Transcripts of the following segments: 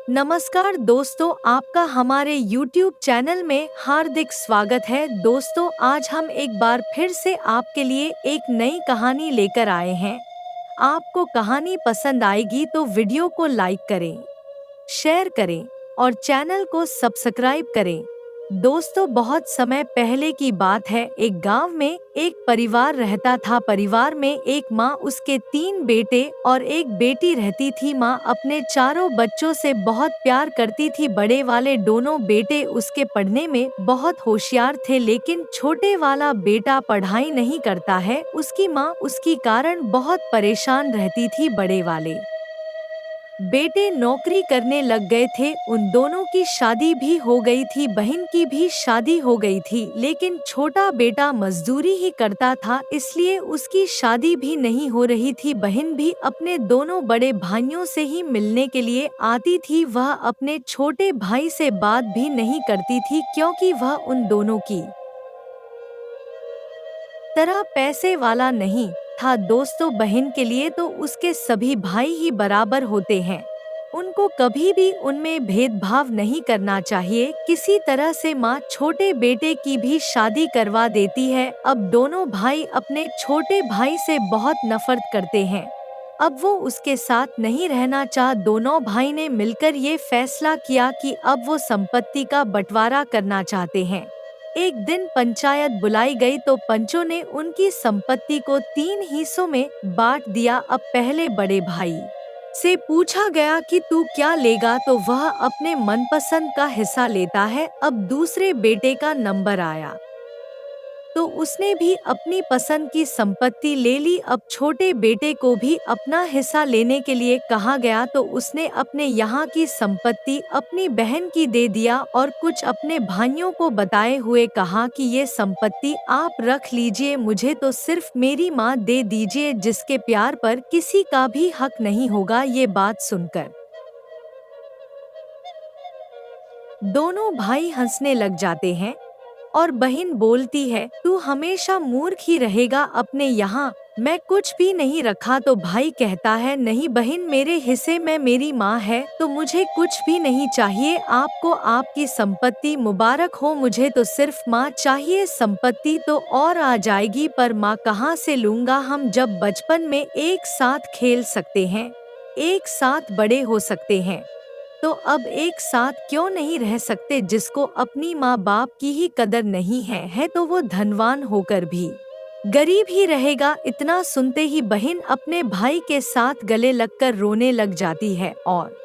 नमस्कार दोस्तों, आपका हमारे YouTube चैनल में हार्दिक स्वागत है। दोस्तों, आज हम एक बार फिर से आपके लिए एक नई कहानी लेकर आए हैं। आपको कहानी पसंद आएगी तो वीडियो को लाइक करें, शेयर करें और चैनल को सब्सक्राइब करें। दोस्तों, बहुत समय पहले की बात है। एक गांव में एक परिवार रहता था। परिवार में एक माँ, उसके 3 बेटे और एक बेटी रहती थी। माँ अपने चारों बच्चों से बहुत प्यार करती थी। बड़े वाले दोनों बेटे उसके पढ़ने में बहुत होशियार थे, लेकिन छोटे वाला बेटा पढ़ाई नहीं करता है। उसकी माँ उसकी कारण बहुत परेशान रहती थी। बड़े वाले बेटे नौकरी करने लग गए थे। उन दोनों की शादी भी हो गई थी, बहन की भी शादी हो गई थी, लेकिन छोटा बेटा मजदूरी ही करता था, इसलिए उसकी शादी भी नहीं हो रही थी। बहन भी अपने दोनों बड़े भाइयों से ही मिलने के लिए आती थी। वह अपने छोटे भाई से बात भी नहीं करती थी, क्योंकि वह उन दोनों की तरह पैसे वाला नहीं था। दोस्तों, बहन के लिए तो उसके सभी भाई ही बराबर होते हैं। उनको कभी भी उनमें भेदभाव नहीं करना चाहिए। किसी तरह से माँ छोटे बेटे की भी शादी करवा देती है। अब दोनों भाई अपने छोटे भाई से बहुत नफरत करते हैं। अब वो उसके साथ नहीं रहना चाह। दोनों भाई ने मिलकर ये फैसला किया कि अब वो संपत्ति का बंटवारा करना चाहते हैं। एक दिन पंचायत बुलाई गई तो पंचों ने उनकी संपत्ति को 3 हिस्सों में बांट दिया। अब पहले बड़े भाई से पूछा गया कि तू क्या लेगा, तो वह अपने मनपसंद का हिस्सा लेता है। अब दूसरे बेटे का नंबर आया तो उसने भी अपनी पसंद की संपत्ति ले ली। अब छोटे बेटे को भी अपना हिस्सा लेने के लिए कहा गया तो उसने अपने यहाँ की संपत्ति अपनी बहन की दे दिया और कुछ अपने भाइयों को बताए हुए कहा कि ये संपत्ति आप रख लीजिए, मुझे तो सिर्फ मेरी माँ दे दीजिए, जिसके प्यार पर किसी का भी हक नहीं होगा। ये बात सुनकर दोनों भाई हंसने लग जाते हैं और बहन बोलती है, तू हमेशा मूर्ख ही रहेगा। अपने यहाँ मैं कुछ भी नहीं रखा। तो भाई कहता है, नहीं बहन, मेरे हिस्से में मेरी माँ है तो मुझे कुछ भी नहीं चाहिए। आपको आपकी संपत्ति मुबारक हो, मुझे तो सिर्फ माँ चाहिए। संपत्ति तो और आ जाएगी, पर माँ कहाँ से लूँगा। हम जब बचपन में एक साथ खेल सकते हैं, एक साथ बड़े हो सकते हैं, तो अब एक साथ क्यों नहीं रह सकते। जिसको अपनी माँ बाप की ही कदर नहीं है तो वो धनवान होकर भी गरीब ही रहेगा। इतना सुनते ही बहन अपने भाई के साथ गले लगकर रोने लग जाती है और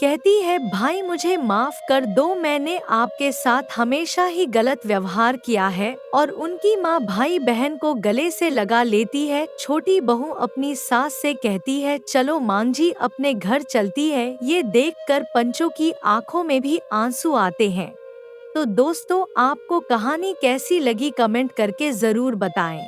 कहती है, भाई मुझे माफ कर दो, मैंने आपके साथ हमेशा ही गलत व्यवहार किया है। और उनकी माँ भाई बहन को गले से लगा लेती है। छोटी बहू अपनी सास से कहती है, चलो मांझी अपने घर चलती है। ये देखकर पंचों की आंखों में भी आंसू आते हैं। तो दोस्तों, आपको कहानी कैसी लगी कमेंट करके जरूर बताएं।